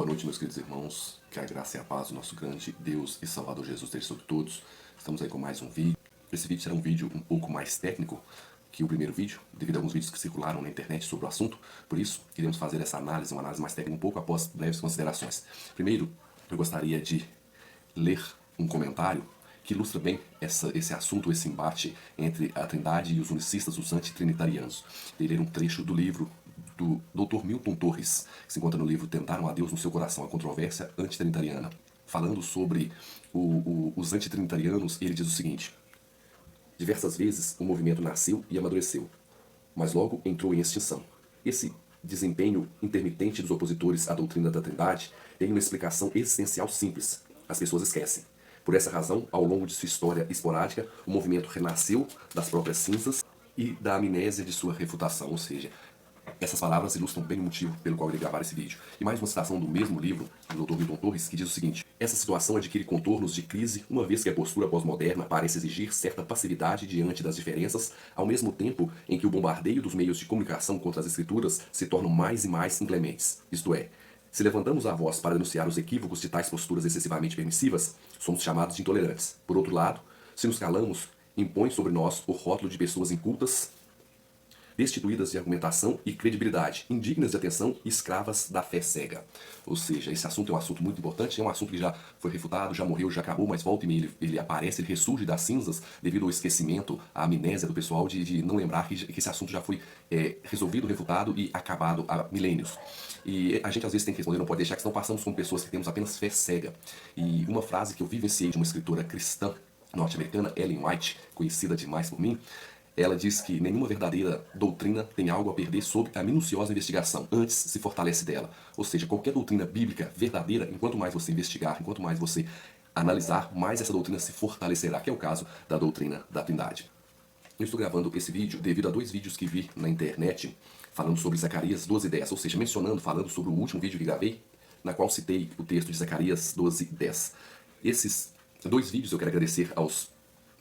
Boa noite, meus queridos irmãos. Que a graça e a paz do nosso grande Deus e Salvador Jesus esteja sobre todos. Estamos aí com mais um vídeo. Esse vídeo será um vídeo um pouco mais técnico que o primeiro vídeo, devido a alguns vídeos que circularam na internet sobre o assunto. Por isso, queremos fazer essa análise, uma análise mais técnica um pouco após breves considerações. Primeiro, eu gostaria de ler um comentário que ilustra bem esse assunto, esse embate entre a Trindade e os unicistas, os antitrinitarianos. Eu ler um trecho do livro do Dr. Milton Torres, que se encontra no livro Tentaram a Deus no Seu Coração, a Controvérsia Antitrinitariana. Falando sobre os antitrinitarianos, ele diz o seguinte: diversas vezes o movimento nasceu e amadureceu, mas logo entrou em extinção. Esse desempenho intermitente dos opositores à doutrina da Trindade tem uma explicação existencial simples: as pessoas esquecem. Por essa razão, ao longo de sua história esporádica, o movimento renasceu das próprias cinzas e da amnésia de sua refutação, ou seja, essas palavras ilustram bem o motivo pelo qual ele gravar esse vídeo. E mais uma citação do mesmo livro, do Dr. Milton Torres, que diz o seguinte: essa situação adquire contornos de crise, uma vez que a postura pós-moderna parece exigir certa passividade diante das diferenças, ao mesmo tempo em que o bombardeio dos meios de comunicação contra as escrituras se tornam mais e mais inclementes. Isto é, se levantamos a voz para denunciar os equívocos de tais posturas excessivamente permissivas, somos chamados de intolerantes. Por outro lado, se nos calamos, impõe sobre nós o rótulo de pessoas incultas, destituídas de argumentação e credibilidade, indignas de atenção e escravas da fé cega. Ou seja, esse assunto é um assunto muito importante, é um assunto que já foi refutado, já morreu, já acabou, mas volta e meia ele aparece, ele ressurge das cinzas devido ao esquecimento, à amnésia do pessoal de não lembrar que esse assunto já foi resolvido, refutado e acabado há milênios. E a gente às vezes tem que responder, não pode deixar, que senão passamos como pessoas que temos apenas fé cega. E uma frase que eu vivenciei de uma escritora cristã norte-americana, Ellen White, conhecida demais por mim, ela diz que nenhuma verdadeira doutrina tem algo a perder sob a minuciosa investigação, antes se fortalece dela. Ou seja, qualquer doutrina bíblica verdadeira, enquanto mais você investigar, enquanto mais você analisar, mais essa doutrina se fortalecerá, que é o caso da doutrina da Trindade. Eu estou gravando esse vídeo devido a dois vídeos que vi na internet falando sobre Zacarias 12:10, ou seja, falando sobre o último vídeo que gravei, na qual citei o texto de Zacarias 12:10. Esses dois vídeos eu quero agradecer aos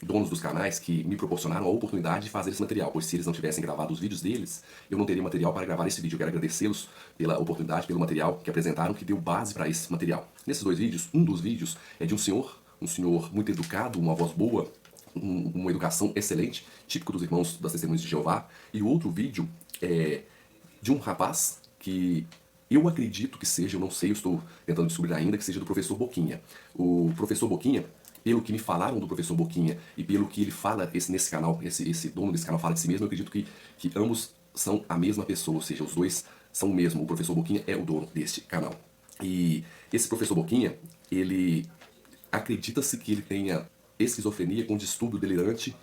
donos dos canais que me proporcionaram a oportunidade de fazer esse material, pois se eles não tivessem gravado os vídeos deles, eu não teria material para gravar esse vídeo. Eu quero agradecê-los pela oportunidade, pelo material que apresentaram, que deu base para esse material. Nesses dois vídeos, um dos vídeos é de um senhor muito educado, uma voz boa, uma educação excelente, típico dos irmãos das Testemunhas de Jeová, e o outro vídeo é de um rapaz que eu acredito que seja, eu não sei, eu estou tentando descobrir ainda, que seja do professor Boquinha. O professor Boquinha, pelo que me falaram do professor Boquinha e pelo que ele fala nesse canal, esse dono desse canal fala de si mesmo, eu acredito que ambos são a mesma pessoa, ou seja, os dois são o mesmo. O professor Boquinha é o dono deste canal. E esse professor Boquinha, ele acredita-se que ele tenha esquizofrenia com distúrbio delirante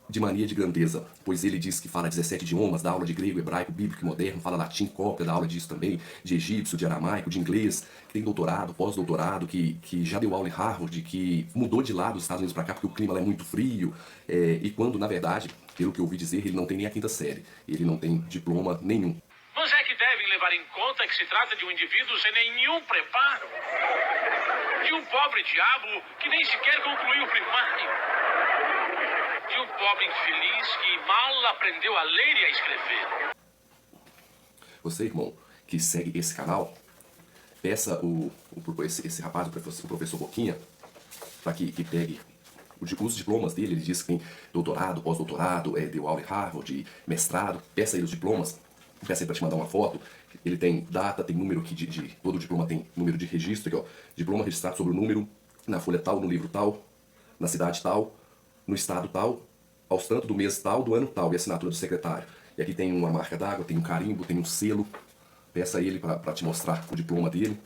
de mania de grandeza, pois ele diz que fala 17 idiomas, dá aula de grego, hebraico, bíblico e moderno, fala latim, cópia, dá aula disso também, de egípcio, de aramaico, de inglês, que tem doutorado, pós-doutorado, que já deu aula em Harvard, que mudou de lá dos Estados Unidos para cá porque o clima lá é muito frio, e quando, na verdade, pelo que eu ouvi dizer, ele não tem nem a quinta série, ele não tem diploma nenhum. Mas é que devem levar em conta que se trata de um indivíduo sem nenhum preparo, de um pobre diabo que nem sequer concluiu o primário, de um pobre infeliz que mal aprendeu a ler e a escrever. Você, irmão, que segue esse canal, peça esse rapaz, o professor Boquinha, para que pegue os diplomas dele. Ele diz que tem doutorado, pós-doutorado, deu aula em Harvard, mestrado. Peça aí os diplomas, peça aí para te mandar uma foto. Ele tem data, tem número aqui todo diploma tem número de registro aqui, ó. Diploma registrado sobre o número, na folha tal, no livro tal, na cidade tal, no estado tal, aos tanto do mês tal, do ano tal, e a assinatura do secretário. E aqui tem uma marca d'água, tem um carimbo, tem um selo. Peça a ele para te mostrar o diploma dele.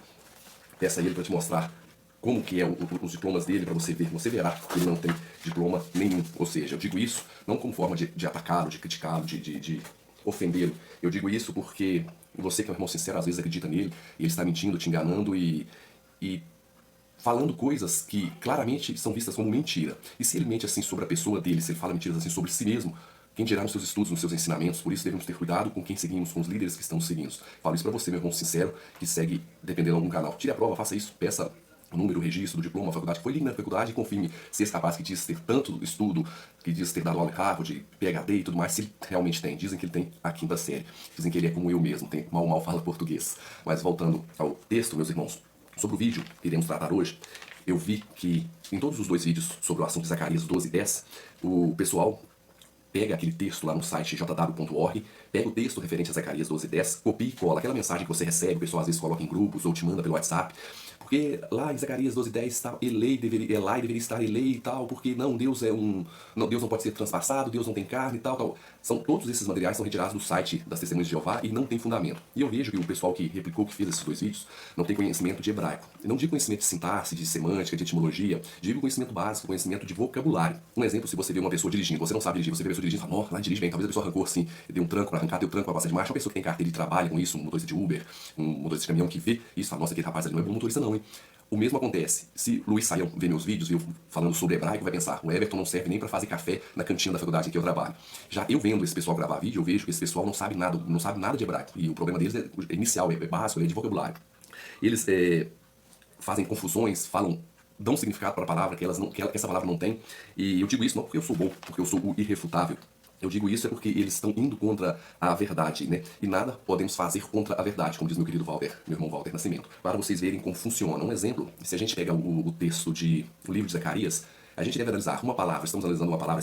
Peça a ele para te mostrar como que é os diplomas dele, para você ver. Você verá que ele não tem diploma nenhum. Ou seja, eu digo isso não como forma de atacá-lo, de criticá-lo, de ofendê-lo. Eu digo isso porque você, que é um irmão sincero, às vezes acredita nele, e ele está mentindo, te enganando e falando coisas que claramente são vistas como mentira. E se ele mente assim sobre a pessoa dele, se ele fala mentiras assim sobre si mesmo, quem dirá nos seus estudos, nos seus ensinamentos? Por isso devemos ter cuidado com quem seguimos, com os líderes que estão seguindo. Falo isso para você, meu irmão sincero, que segue dependendo de algum canal. Tire a prova, faça isso, peça o número, o registro, o diploma, a faculdade, que foi ligue na faculdade e confirme se esse rapaz que diz ter tanto estudo, que diz ter dado aula em Harvard, PhD e tudo mais, se ele realmente tem. Dizem que ele tem a quinta série. Dizem que ele é como eu mesmo, tem mal fala português. Mas voltando ao texto, meus irmãos, sobre o vídeo que iremos tratar hoje, eu vi que em todos os dois vídeos sobre o assunto de Zacarias 12:10, o pessoal pega aquele texto lá no site jw.org, pega o texto referente a Zacarias 12:10, copia e cola aquela mensagem que você recebe, o pessoal às vezes coloca em grupos ou te manda pelo WhatsApp, porque lá em Zacarias 12:10 tal, Elai deveria estar Elei e tal, porque não, Deus Deus não pode ser transpassado, Deus não tem carne e tal, tal. Todos esses materiais são retirados do site das Testemunhas de Jeová e não tem fundamento. E eu vejo que o pessoal que replicou, que fez esses dois vídeos, não tem conhecimento de hebraico. Eu não digo conhecimento de sintaxe, de semântica, de etimologia, digo conhecimento básico, conhecimento de vocabulário. Um exemplo, se você vê uma pessoa dirigindo, você não sabe dirigir, você vê a pessoa dirigindo e fala, nossa, lá dirige bem, talvez a pessoa arrancou assim, deu um tranco para arrancar, deu tranco para passar de marcha, uma pessoa que tem carteira de trabalho com isso, um motorista de Uber, um motorista de caminhão que vê isso, fala, nossa, aquele rapaz ali não é bom motorista não, hein? O mesmo acontece. Se Luiz Saião ver meus vídeos e eu falando sobre hebraico, vai pensar, o Everton não serve nem para fazer café na cantina da faculdade em que eu trabalho. Já eu vendo esse pessoal gravar vídeo, eu vejo que esse pessoal não sabe nada de hebraico. E o problema deles é inicial, é básico, é de vocabulário. Eles fazem confusões, dão significado para a palavra que essa palavra não tem. E eu digo isso não porque eu sou bom, porque eu sou o irrefutável. Eu digo isso é porque eles estão indo contra a verdade, né? E nada podemos fazer contra a verdade, como diz meu querido Walter, meu irmão Walter Nascimento. Para vocês verem como funciona. Um exemplo, se a gente pega o texto o livro de Zacarias, a gente deve analisar uma palavra, estamos analisando uma palavra,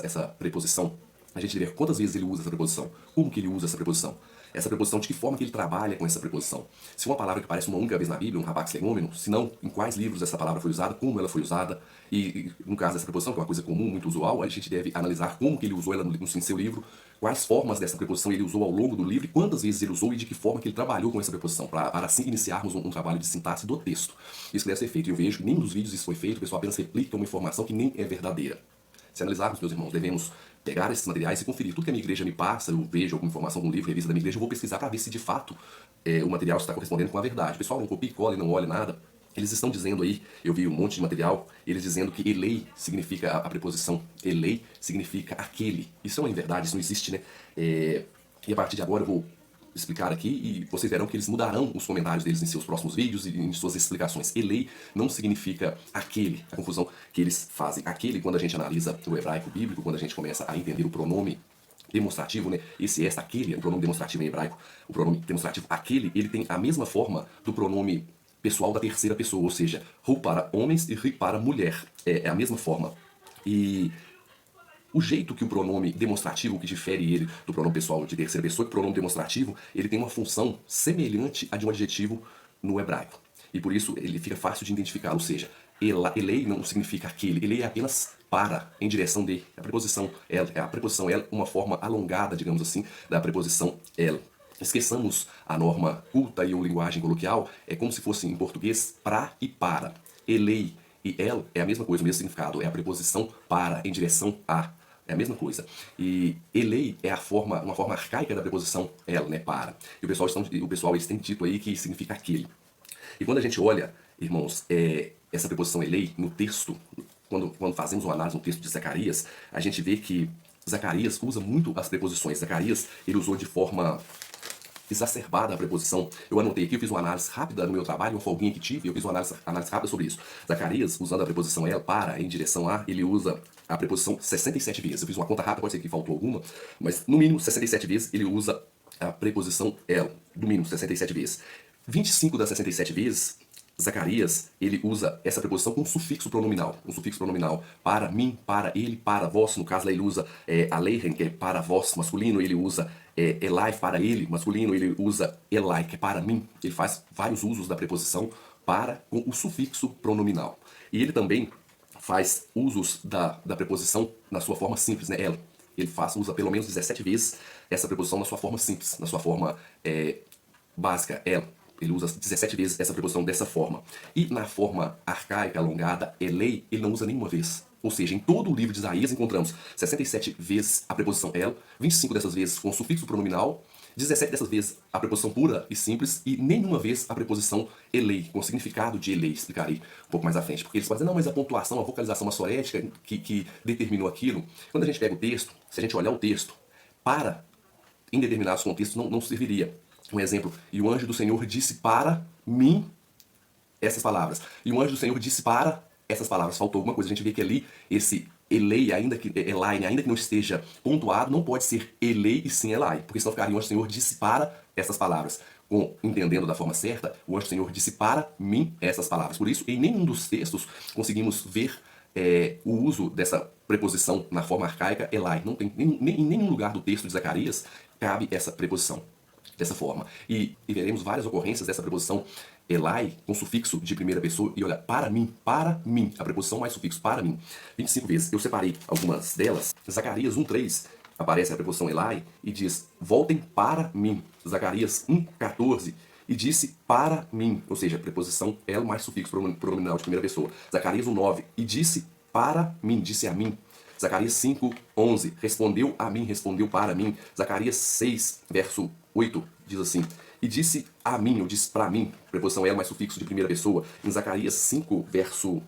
essa preposição. A gente deve ver quantas vezes ele usa essa preposição, como que ele usa essa preposição. Essa preposição, de que forma que ele trabalha com essa preposição. Se uma palavra que aparece uma única vez na Bíblia, um rapax legômeno, se não, em quais livros essa palavra foi usada, como ela foi usada, e no caso dessa preposição, que é uma coisa comum, muito usual, a gente deve analisar como que ele usou ela no seu livro, quais formas dessa preposição ele usou ao longo do livro, e quantas vezes ele usou e de que forma que ele trabalhou com essa preposição, para assim iniciarmos um trabalho de sintaxe do texto. Isso que deve ser feito. E eu vejo que nem nos vídeos isso foi feito, o pessoal apenas replica uma informação que nem é verdadeira. Se analisarmos, meus irmãos, devemos pegar esses materiais e conferir. Tudo que a minha igreja me passa, eu vejo alguma informação de um livro, revista da minha igreja, eu vou pesquisar para ver se de fato o material está correspondendo com a verdade. O pessoal não copia e cola e não olha nada. Eles estão dizendo aí, eu vi um monte de material, eles dizendo que elei significa, a preposição elei significa aquele. Isso não é verdade, isso não existe, né? E a partir de agora eu vou explicar aqui e vocês verão que eles mudarão os comentários deles em seus próximos vídeos e em suas explicações. Elei não significa aquele, a confusão que eles fazem. Aquele, quando a gente analisa o hebraico bíblico, quando a gente começa a entender o pronome demonstrativo, né? Esta, aquele, o pronome demonstrativo em hebraico, o pronome demonstrativo aquele, ele tem a mesma forma do pronome pessoal da terceira pessoa, ou seja, ru para homens e ri para mulher. É a mesma forma. E o jeito que o pronome demonstrativo, que difere ele do pronome pessoal de terceira pessoa, que o pronome demonstrativo, ele tem uma função semelhante à de um adjetivo no hebraico. E por isso ele fica fácil de identificar, ou seja, elei não significa aquele, elei é apenas para, em direção de. A preposição el, uma forma alongada, digamos assim, da preposição el. Esqueçamos a norma culta e a linguagem coloquial, é como se fosse em português pra e para. Elei e el é a mesma coisa, o mesmo significado, é a preposição para, em direção a. É a mesma coisa. E elei é uma forma arcaica da preposição el, né, para. E o pessoal eles têm dito aí que significa aquele. E quando a gente olha, irmãos, essa preposição elei no texto, quando fazemos uma análise no texto de Zacarias, a gente vê que Zacarias usa muito as preposições. Zacarias, ele usou de forma exacerbada a preposição. Eu anotei aqui, eu fiz uma análise rápida no meu trabalho, uma folguinha que tive, eu fiz uma análise rápida sobre isso. Zacarias, usando a preposição el, para, em direção a, ele usa a preposição 67 vezes. Eu fiz uma conta rápida, pode ser que faltou alguma, mas no mínimo 67 vezes ele usa a preposição el, no mínimo 67 vezes. 25 das 67 vezes, Zacarias, ele usa essa preposição com um sufixo pronominal para mim, para ele, para vós. No caso, lá ele usa aleihem, que é para vós, masculino, ele usa elai, para ele, masculino, ele usa elai, que é para mim. Ele faz vários usos da preposição para com o sufixo pronominal. E ele também faz usos da preposição na sua forma simples, né, el. Ele usa pelo menos 17 vezes essa preposição na sua forma simples, na sua forma básica, el. Ele usa 17 vezes essa preposição dessa forma. E na forma arcaica, alongada, elei, ele não usa nenhuma vez. Ou seja, em todo o livro de Isaías encontramos 67 vezes a preposição el, 25 dessas vezes com sufixo pronominal, 17 dessas vezes a preposição pura e simples e nenhuma vez a preposição elei, com o significado de elei. Explicarei um pouco mais à frente. Porque eles podem dizer, não, mas a pontuação, a vocalização massorética que determinou aquilo. Quando a gente pega o texto, se a gente olhar o texto, para, em determinados contextos, não serviria. Um exemplo, e o anjo do Senhor disse para mim essas palavras. E o anjo do Senhor disse para essas palavras. Faltou alguma coisa. A gente vê que ali, esse elei, ainda que não esteja pontuado, não pode ser elei e sim elai, porque senão ficaria o anjo do Senhor disse para essas palavras. Entendendo da forma certa, o anjo do Senhor disse para mim essas palavras. Por isso, em nenhum dos textos conseguimos ver o uso dessa preposição na forma arcaica elai. Não tem, em nenhum lugar do texto de Zacarias cabe essa preposição dessa forma. E veremos várias ocorrências dessa preposição elai com sufixo de primeira pessoa. E olha, para mim, a preposição mais sufixo, para mim, 25 vezes. Eu separei algumas delas. Zacarias 1:3 aparece a preposição elai e diz, voltem para mim. Zacarias 1:14 e disse para mim, ou seja, a preposição el mais sufixo pronominal de primeira pessoa. Zacarias 1:9 e disse para mim, disse a mim. Zacarias 5:11 respondeu a mim, respondeu para mim. Zacarias 6, verso 8 diz assim, e disse a mim, ou disse para mim, preposição el mais sufixo de primeira pessoa. Em Zacarias 5, verso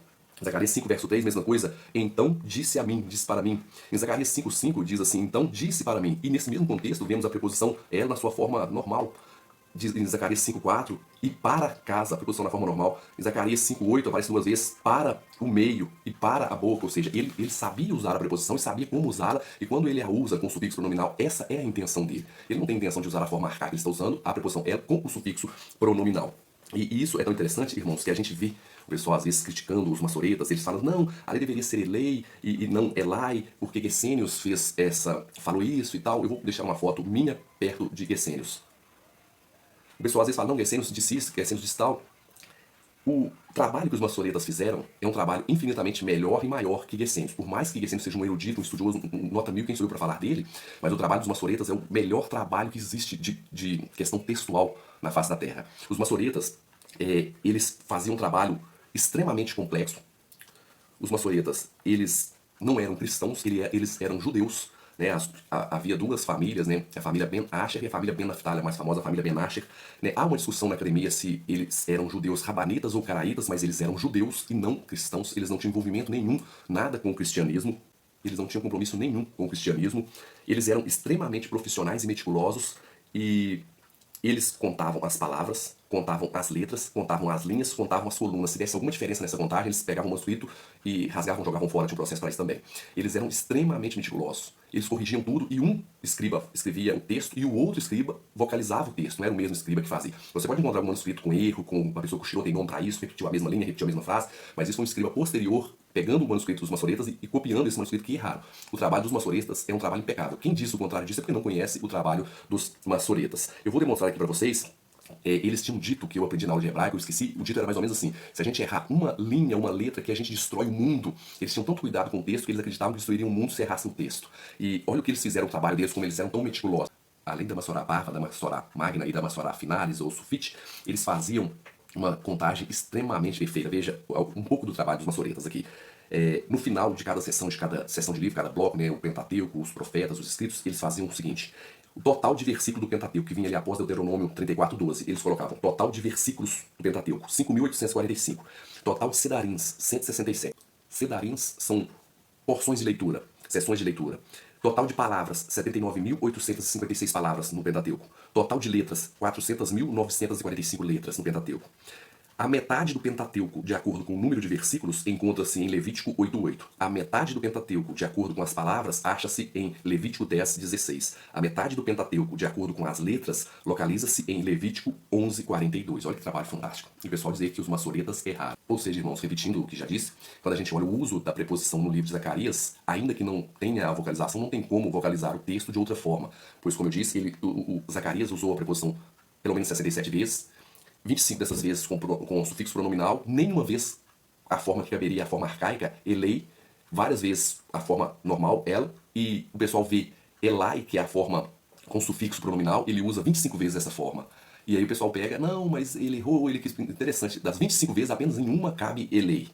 3, mesma coisa. Então disse a mim, disse para mim. Em Zacarias 5:5 diz assim, então disse para mim. E nesse mesmo contexto vemos a preposição el na sua forma normal. Em Zacarias 5:4 e para casa, a preposição na forma normal. Em Zacarias 5:8 aparece duas vezes para o meio e para a boca, ou seja, ele sabia usar a preposição e sabia como usá-la, e quando ele a usa com o sufixo pronominal, essa é a intenção dele. Ele não tem intenção de usar a forma arcaica, ele está usando a preposição el com o sufixo pronominal. E isso é tão interessante, irmãos, que a gente vê o pessoal às vezes criticando os maçoretas, eles falam, não, a lei deveria ser elei e não elai, porque Gesenius falou isso e tal. Eu vou deixar uma foto minha perto de Gesenius. O pessoal às vezes fala, não, Gesenius disse isso, Gesenius disse tal. O trabalho que os maçoretas fizeram é um trabalho infinitamente melhor e maior que Gesenius. Por mais que Gesenius seja um erudito, um estudioso, nota 1000 quem sou eu para falar dele, mas o trabalho dos maçoretas é o melhor trabalho que existe de questão textual na face da Terra. Os maçoretas, eles faziam um trabalho extremamente complexo. Os maçoretas, eles não eram cristãos, eles eram judeus. Né, havia duas famílias, né, a família Ben Asher e a família Ben Naphtali, a mais famosa, a família Ben Asher. Né, há uma discussão na academia se eles eram judeus rabanitas ou caraítas, mas eles eram judeus e não cristãos. Eles não tinham envolvimento nenhum, nada com o cristianismo. Eles não tinham compromisso nenhum com o cristianismo. Eles eram extremamente profissionais e meticulosos e eles contavam as palavras, contavam as letras, contavam as linhas, contavam as colunas. Se desse alguma diferença nessa contagem, eles pegavam o manuscrito e rasgavam, jogavam fora de um processo para isso também. Eles eram extremamente meticulosos. Eles corrigiam tudo e um escriba escrevia o texto e o outro escriba vocalizava o texto. Não era o mesmo escriba que fazia. Você pode encontrar um manuscrito com erro, com uma pessoa que cochilou, tem nome para isso, repetiu a mesma linha, repetiu a mesma frase, mas isso foi um escriba posterior pegando o manuscrito dos maçoretas e copiando esse manuscrito que erraram. O trabalho dos maçoretas é um trabalho impecável. Quem diz o contrário disso é porque não conhece o trabalho dos maçoretas. Eu vou demonstrar aqui para vocês. Eles tinham um dito que eu aprendi na aula de hebraico, eu esqueci, o dito era mais ou menos assim, se a gente errar uma linha, uma letra, que a gente destrói o mundo. Eles tinham tanto cuidado com o texto que eles acreditavam que destruiriam o mundo se errassem o texto. E olha o que eles fizeram, o trabalho deles, como eles eram tão meticulosos. Além da Massorá Parva, da Massorá Magna e da Massorá Finalis ou Sufite, eles faziam uma contagem extremamente perfeita. Veja um pouco do trabalho dos maçoretas aqui. No final de cada sessão de livro, cada bloco, né, o Pentateuco, os profetas, os escritos, eles faziam o seguinte: o total de versículo do Pentateuco, que vinha ali após Deuteronômio 34:12, eles colocavam total de versículos do Pentateuco, 5.845. Total de sedarins, 167. Sedarins são porções de leitura, sessões de leitura. Total de palavras, 79.856 palavras no Pentateuco. Total de letras, 400.945 letras no Pentateuco. A metade do Pentateuco, de acordo com o número de versículos, encontra-se em Levítico 8:8. A metade do Pentateuco, de acordo com as palavras, acha-se em Levítico 10:16. A metade do Pentateuco, de acordo com as letras, localiza-se em Levítico 11:42. Olha que trabalho fantástico. E o pessoal dizer que os maçoretas erraram. Ou seja, irmãos, repetindo o que já disse, quando a gente olha o uso da preposição no livro de Zacarias, ainda que não tenha a vocalização, não tem como vocalizar o texto de outra forma. Pois, como eu disse, o Zacarias usou a preposição pelo menos 67 vezes, 25 dessas vezes com sufixo pronominal, nenhuma vez a forma que caberia, a forma arcaica, elei, várias vezes a forma normal, el, e o pessoal vê elai, que é a forma com sufixo pronominal, ele usa 25 vezes essa forma. E aí o pessoal pega, não, mas ele errou, ele quis... Interessante, das 25 vezes, apenas em uma cabe elei.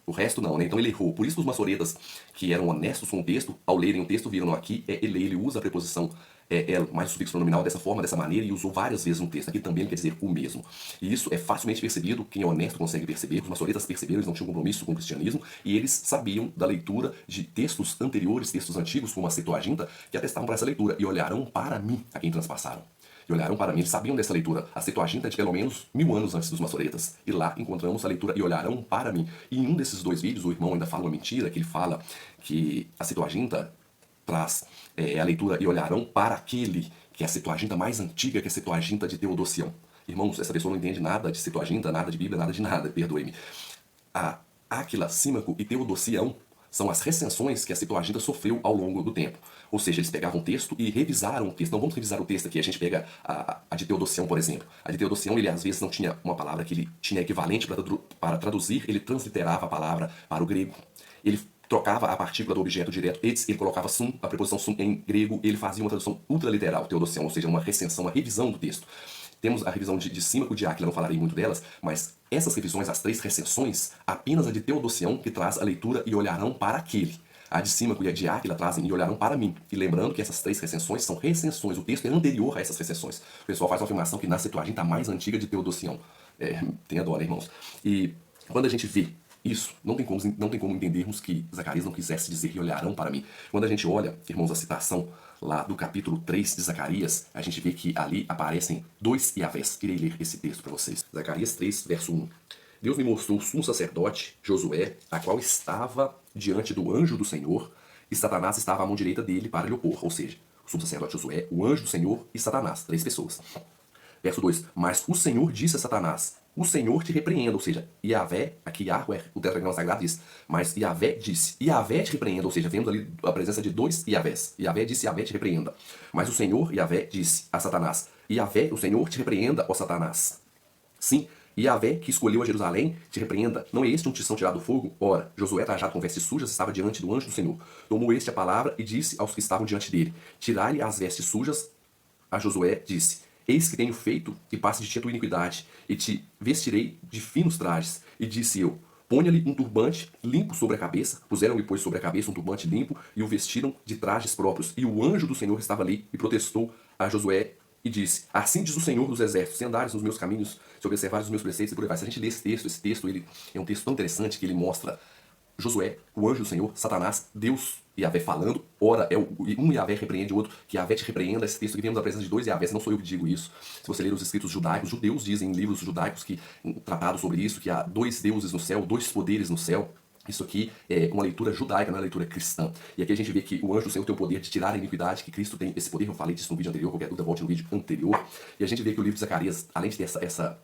O resto não, né? Então ele errou. Por isso que os maçoretas, que eram honestos com o texto, ao lerem o texto, viram aqui, elei, ele usa a preposição mais o sufixo pronominal dessa forma, dessa maneira, e usou várias vezes no texto. Aqui também ele quer dizer o mesmo. E isso é facilmente percebido, quem é honesto consegue perceber. Os maçoretas perceberam, eles não tinham compromisso com o cristianismo, e eles sabiam da leitura de textos anteriores, textos antigos, como a Septuaginta, que atestavam para essa leitura, e olharão para mim a quem transpassaram. e olharão para mim. Eles sabiam dessa leitura. A Septuaginta é de pelo menos 1000 anos antes dos maçoretas. E lá encontramos a leitura e olharão para mim. E em um desses dois vídeos, o irmão ainda fala uma mentira, que ele fala que a Septuaginta traz a leitura e olharão para aquele, que é a Septuaginta mais antiga, que é a Septuaginta de Teodosião. Irmãos, essa pessoa não entende nada de Septuaginta, nada de Bíblia, nada de nada, perdoe-me. A Áquila, Símaco e Teodosião são as recensões que a Septuaginta sofreu ao longo do tempo. Ou seja, eles pegavam o texto e revisaram o texto. Não vamos revisar o texto aqui, a gente pega a de Teodosião, por exemplo. A de Teodosião, ele às vezes não tinha uma palavra que ele tinha equivalente para traduzir, ele transliterava a palavra para o grego. Ele trocava a partícula do objeto direto, ele colocava sum, a preposição sum em grego, ele fazia uma tradução ultraliteral, Teodosião, ou seja, uma recensão, uma revisão do texto. Temos a revisão de Símaco e de Áquila, não falarei muito delas, mas essas revisões, as 3 recensões, apenas a de Teodosião que traz a leitura e olharão para aquele. A de Símaco e a de Áquila trazem e olharão para mim. E lembrando que essas 3 recensões são recensões, o texto é anterior a essas recensões. O pessoal faz uma afirmação que na Septuaginta mais antiga de Teodosião. Tenha dó, né, irmãos? E quando a gente vê isso, não tem como entendermos que Zacarias não quisesse dizer e olharão para mim. Quando a gente olha, irmãos, a citação lá do capítulo 3 de Zacarias, a gente vê que ali aparecem 2 Yahvés. Irei ler esse texto para vocês. Zacarias 3, verso 1. Deus me mostrou o sumo sacerdote, Josué, a qual estava diante do anjo do Senhor, e Satanás estava à mão direita dele para lhe opor. Ou seja, o sumo sacerdote Josué, o anjo do Senhor e Satanás, 3 pessoas. Verso 2. Mas o Senhor disse a Satanás, o Senhor te repreenda, ou seja, Yahvé, aqui Yahweh, o tetragrama sagrado diz, mas Yahvé disse, Yahvé te repreenda, ou seja, vemos ali a presença de 2 Yahvés. Yahvé disse, Yahvé te repreenda. Mas o Senhor, Yahvé, disse a Satanás, Yahvé, o Senhor te repreenda, ó Satanás. Sim, Yahvé, que escolheu a Jerusalém, te repreenda. Não é este um tição tirado do fogo? Ora, Josué, trajado com vestes sujas, estava diante do anjo do Senhor. Tomou este a palavra e disse aos que estavam diante dele, tirai-lhe as vestes sujas. A Josué disse, eis que tenho feito e passe de ti a tua iniquidade, e te vestirei de finos trajes. E disse eu, ponha-lhe um turbante limpo sobre a cabeça. Puseram-lhe, pois, sobre a cabeça um turbante limpo, e o vestiram de trajes próprios. E o anjo do Senhor estava ali, e protestou a Josué, e disse, assim diz o Senhor dos Exércitos, se andares nos meus caminhos, se observares os meus preceitos, e por aí vai. Se a gente lê esse texto ele é um texto tão interessante que ele mostra Josué, o anjo do Senhor, Satanás, Deus e Yahvé falando, ora é um Yahvé repreende o outro, que Yahvé te repreenda. Esse texto aqui temos a presença de 2 Yahvés, não sou eu que digo isso. Se você ler os escritos judaicos, judeus dizem em livros judaicos que tratados sobre isso, que há 2 deuses no céu, 2 poderes no céu. Isso aqui é uma leitura judaica, não é uma leitura cristã. E aqui a gente vê que o anjo do Senhor tem o poder de tirar a iniquidade, que Cristo tem esse poder. Eu falei disso no vídeo anterior, qualquer dúvida volte no vídeo anterior. E a gente vê que o livro de Zacarias, além de ter essa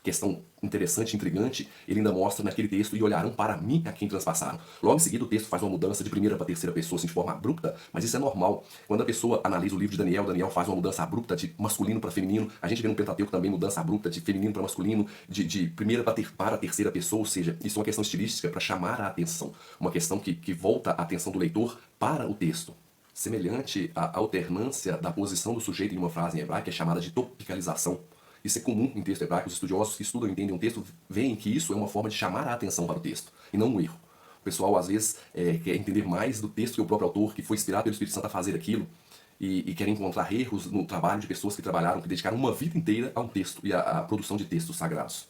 questão interessante, intrigante, ele ainda mostra naquele texto, e olharão para mim a quem transpassaram. Logo em seguida o texto faz uma mudança de primeira para terceira pessoa, assim, de forma abrupta, mas isso é normal. Quando a pessoa analisa o livro de Daniel, Daniel faz uma mudança abrupta de masculino para feminino. A gente vê no Pentateuco também mudança abrupta de feminino para masculino, de primeira para a terceira pessoa, ou seja, isso é uma questão estilística para chamar a atenção, uma questão que volta a atenção do leitor para o texto. Semelhante à alternância da posição do sujeito em uma frase em hebraico, é chamada de topicalização. Isso é comum em texto hebraico. Os estudiosos que estudam e entendem um texto veem que isso é uma forma de chamar a atenção para o texto, e não um erro. O pessoal, às vezes, quer entender mais do texto que o próprio autor, que foi inspirado pelo Espírito Santo a fazer aquilo, e quer encontrar erros no trabalho de pessoas que trabalharam, que dedicaram uma vida inteira a um texto e à produção de textos sagrados.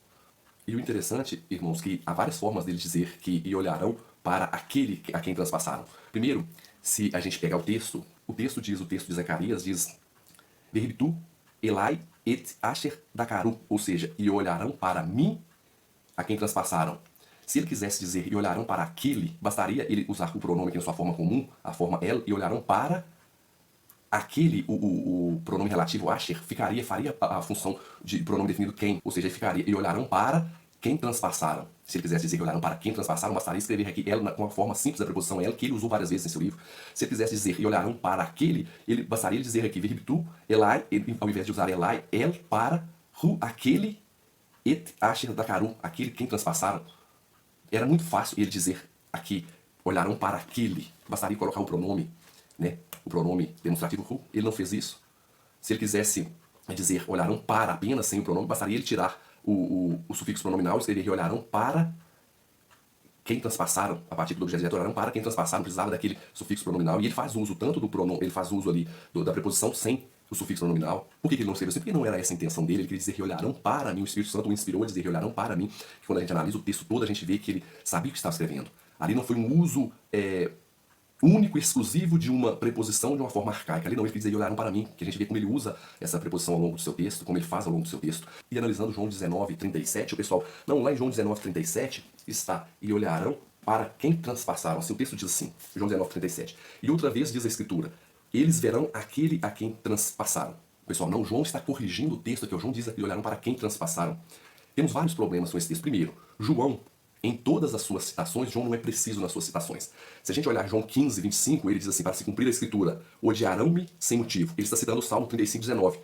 E o interessante, irmãos, que há várias formas dele dizer que e olharão para aquele a quem transpassaram. Primeiro, se a gente pegar o texto de Zacarias diz, Verbitu, Elai, et asher dakaru, ou seja, e olharão para mim a quem transpassaram. Se ele quisesse dizer e olharão para aquele, bastaria ele usar o pronome aqui na sua forma comum, a forma el, e olharão para aquele, o pronome relativo asher, faria a função de pronome definido quem, ou seja, ficaria e olharão para quem transpassaram. Se ele quisesse dizer que olharam para quem transpassaram, bastaria escrever aqui el com a forma simples da preposição el, que ele usou várias vezes em seu livro. Se ele quisesse dizer e olharam para aquele, ele bastaria dizer aqui verbitu, elai, ao invés de usar elai, el para hu, aquele, et asher dakaru, aquele quem transpassaram. Era muito fácil ele dizer aqui, olharão para aquele. Bastaria colocar o pronome, né? O pronome demonstrativo hu. Ele não fez isso. Se ele quisesse dizer olharão para apenas sem o pronome, bastaria ele tirar o sufixo pronominal, escrever que olharão para quem transpassaram, a partir do objeto direto, olharão para quem transpassaram, precisava daquele sufixo pronominal, e ele faz uso tanto do pronome, ele faz uso ali da preposição sem o sufixo pronominal. Por que ele não escreveu assim? Porque não era essa a intenção dele, ele queria dizer que olharão para mim, o Espírito Santo o inspirou a dizer que olharão para mim, que quando a gente analisa o texto todo, a gente vê que ele sabia o que estava escrevendo. Ali não foi um uso único e exclusivo de uma preposição de uma forma arcaica. Ali não, ele diz, e olharam para mim, que a gente vê como ele usa essa preposição ao longo do seu texto, como ele faz ao longo do seu texto. E analisando João 19:37, o pessoal, não, lá em João 19:37 está, e olharão para quem transpassaram. Assim, o texto diz assim, João 19:37. E outra vez diz a Escritura, eles verão aquele a quem transpassaram. Pessoal, não, João está corrigindo o texto aqui, o João diz que olharam para quem transpassaram. Temos vários problemas com esse texto. Primeiro, João, em todas as suas citações, João não é preciso nas suas citações. Se a gente olhar João 15:25, ele diz assim, para se cumprir a Escritura, odiarão-me sem motivo. Ele está citando o Salmo 35:19.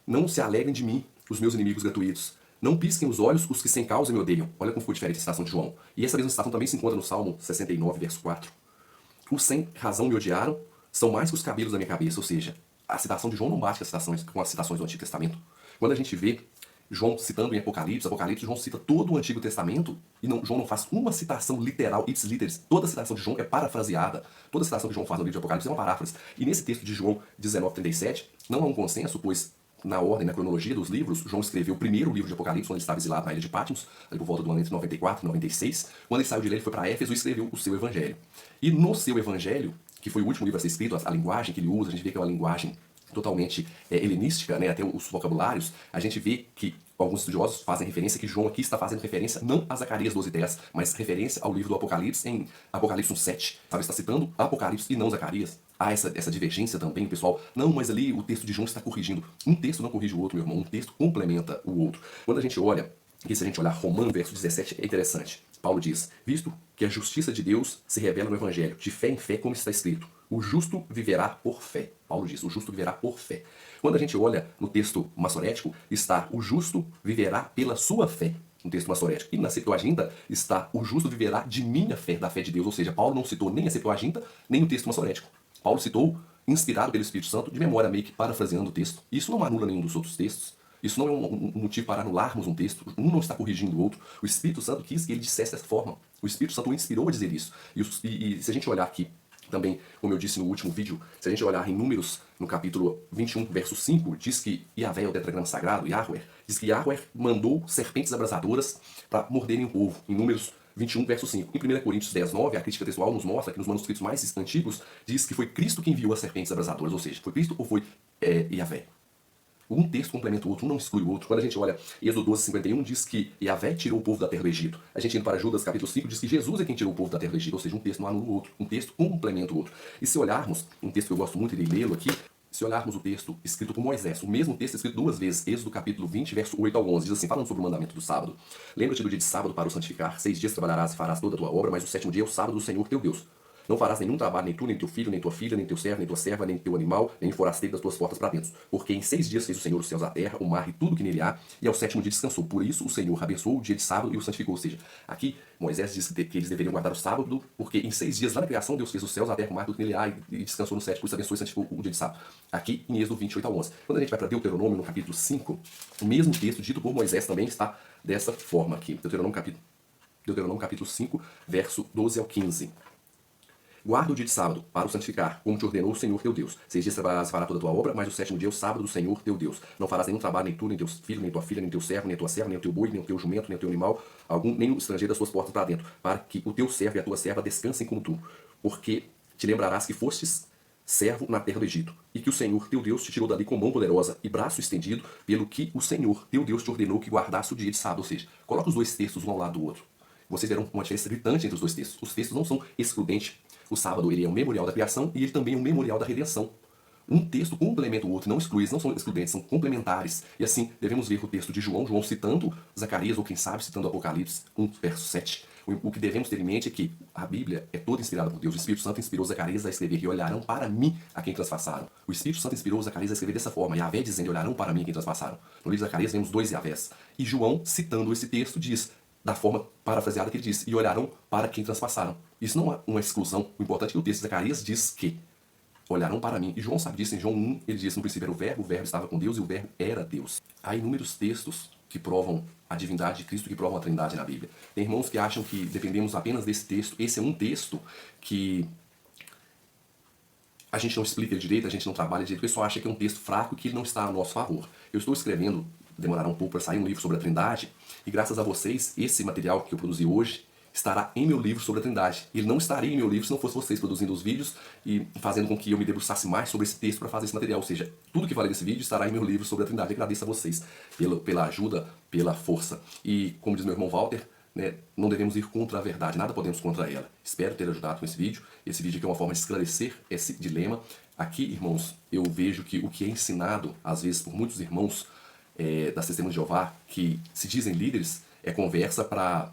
Não se alegrem de mim, os meus inimigos gratuitos. Não pisquem os olhos os que sem causa me odeiam. Olha como ficou diferente a citação de João. E essa mesma citação também se encontra no Salmo 69:4. Os sem razão me odiaram, são mais que os cabelos da minha cabeça. Ou seja, a citação de João não bate com as citações do Antigo Testamento. Quando a gente vê João citando em Apocalipse, João cita todo o Antigo Testamento e João não faz uma citação literal, ipsis literis. Toda a citação de João é parafraseada. Toda a citação que João faz no livro de Apocalipse é uma paráfrase. E nesse texto de João 19:37, não há um consenso, pois na ordem, na cronologia dos livros, João escreveu o primeiro livro de Apocalipse, quando ele estava exilado na ilha de Patmos, ali por volta do ano entre 94 e 96. Quando ele saiu de lá, ele foi para Éfeso e escreveu o seu Evangelho. E no seu Evangelho, que foi o último livro a ser escrito, a linguagem que ele usa, a gente vê que é uma linguagem totalmente helenística, né, até os vocabulários, a gente vê que alguns estudiosos fazem referência que João aqui está fazendo referência não a Zacarias 12:10, mas referência ao livro do Apocalipse em Apocalipse 1:7. Sabe, está citando Apocalipse e não Zacarias. Há essa divergência também, pessoal. Não, mas ali o texto de João está corrigindo. Um texto não corrige o outro, meu irmão. Um texto complementa o outro. Quando a gente olha, e se a gente olhar Romanos, verso 17, é interessante. Paulo diz, visto que a justiça de Deus se revela no Evangelho, de fé em fé, como está escrito, o justo viverá por fé. Paulo diz, o justo viverá por fé. Quando a gente olha no texto maçorético, está o justo viverá pela sua fé, no texto maçorético. E na Septuaginta está o justo viverá de minha fé, da fé de Deus. Ou seja, Paulo não citou nem a Septuaginta, nem o texto maçorético. Paulo citou, inspirado pelo Espírito Santo, de memória meio que parafraseando o texto. Isso não anula nenhum dos outros textos. Isso não é um motivo para anularmos um texto. Um não está corrigindo o outro. O Espírito Santo quis que ele dissesse dessa forma. O Espírito Santo o inspirou a dizer isso. E se a gente olhar aqui, também, como eu disse no último vídeo, se a gente olhar em Números, no capítulo 21, verso 5, diz que Yahvé é o tetragrama sagrado, Yahweh, diz que Yahweh mandou serpentes abrasadoras para morderem o povo, em Números 21, verso 5. Em 1 Coríntios 10:9, a crítica textual nos mostra que nos manuscritos mais antigos, diz que foi Cristo que enviou as serpentes abrasadoras, ou seja, foi Cristo ou foi Yahvé? Um texto complementa o outro, um não exclui o outro. Quando a gente olha Êxodo 12:51, diz que Yahvé tirou o povo da terra do Egito. A gente indo para Judas, capítulo 5, diz que Jesus é quem tirou o povo da terra do Egito. Ou seja, um texto não anula o outro, um texto complementa o outro. E se olharmos, um texto que eu gosto muito de lê-lo aqui, se olharmos o texto escrito por Moisés, o mesmo texto escrito duas vezes, Êxodo capítulo 20, verso 8 ao 11, diz assim, falando sobre o mandamento do sábado. Lembra-te do dia de sábado para o santificar, 6 dias trabalharás e farás toda a tua obra, mas o sétimo dia é o sábado do Senhor teu Deus. Não farás nenhum trabalho, nem tu, nem teu filho, nem tua filha, nem teu servo, nem tua serva, nem teu animal, nem forasteiro das tuas portas para dentro. Porque em 6 dias fez o Senhor os céus, a terra, o mar e tudo que nele há, e ao sétimo dia descansou. Por isso o Senhor abençoou o dia de sábado e o santificou. Ou seja, aqui Moisés diz que eles deveriam guardar o sábado, porque em 6 dias lá na criação Deus fez os céus, a terra, o mar, tudo que nele há, e descansou no sétimo, por isso abençoou e santificou o dia de sábado. Aqui em Êxodo 28 ao 11. Quando a gente vai para Deuteronômio, no capítulo 5, o mesmo texto dito por Moisés também está dessa forma aqui. Deuteronômio capítulo 5, verso 12 ao 15. Guarda o dia de sábado, para o santificar, como te ordenou o Senhor teu Deus. 6 dias trabalharás e farás toda a tua obra, mas o sétimo dia é o sábado do Senhor teu Deus. Não farás nenhum trabalho, nem tu, nem teu filho, nem tua filha, nem teu servo, nem tua serva, nem o teu boi, nem o teu jumento, nem o teu animal, algum, nem o estrangeiro das tuas portas para dentro, para que o teu servo e a tua serva descansem como tu. Porque te lembrarás que fostes servo na terra do Egito, e que o Senhor teu Deus te tirou dali com mão poderosa e braço estendido, pelo que o Senhor teu Deus te ordenou que guardasse o dia de sábado. Ou seja, coloca os dois textos um ao lado do outro. Vocês verão uma diferença gritante entre os dois textos. Os textos não são excludentes. O sábado ele é um memorial da criação e ele também é um memorial da redenção. Um texto complementa o outro, não exclui, eles não são excludentes, são complementares. E assim, devemos ver o texto de João citando Zacarias, ou quem sabe citando Apocalipse 1, verso 7. O que devemos ter em mente é que a Bíblia é toda inspirada por Deus. O Espírito Santo inspirou Zacarias a escrever, e olharão para mim a quem transpassaram. O Espírito Santo inspirou Zacarias a escrever dessa forma, Yahvé dizendo, olharão para mim a quem transpassaram. No livro de Zacarias vemos 2 Yahvés. E João, citando esse texto, diz, da forma parafraseada que ele diz, e olharão para quem transpassaram. Isso não é uma exclusão. O importante é que o texto de Zacarias diz que olharão para mim. E João sabe disso. Em João 1, ele diz, no princípio era o verbo estava com Deus e o verbo era Deus. Há inúmeros textos que provam a divindade de Cristo, que provam a trindade na Bíblia. Tem irmãos que acham que dependemos apenas desse texto. Esse é um texto que a gente não explica direito, a gente não trabalha direito, o pessoal acha que é um texto fraco e que ele não está a nosso favor. Eu estou escrevendo, demorará um pouco para sair um livro sobre a Trindade, e graças a vocês, esse material que eu produzi hoje, estará em meu livro sobre a Trindade. Ele não estaria em meu livro se não fosse vocês produzindo os vídeos e fazendo com que eu me debruçasse mais sobre esse texto para fazer esse material. Ou seja, tudo que falei nesse vídeo estará em meu livro sobre a Trindade. Eu agradeço a vocês pela ajuda, pela força. E, como diz meu irmão Walter, né, não devemos ir contra a verdade, nada podemos contra ela. Espero ter ajudado com esse vídeo. Esse vídeo aqui é uma forma de esclarecer esse dilema. Aqui, irmãos, eu vejo que o que é ensinado, às vezes, por muitos irmãos das Testemunhas de Jeová, que se dizem líderes, é conversa para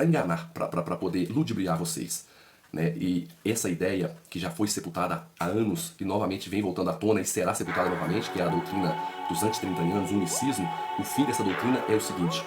enganar, para poder ludibriar vocês. Né? E essa ideia, que já foi sepultada há anos e novamente vem voltando à tona e será sepultada novamente, que é a doutrina dos antitrinitarianos, o unicismo, o fim dessa doutrina é o seguinte: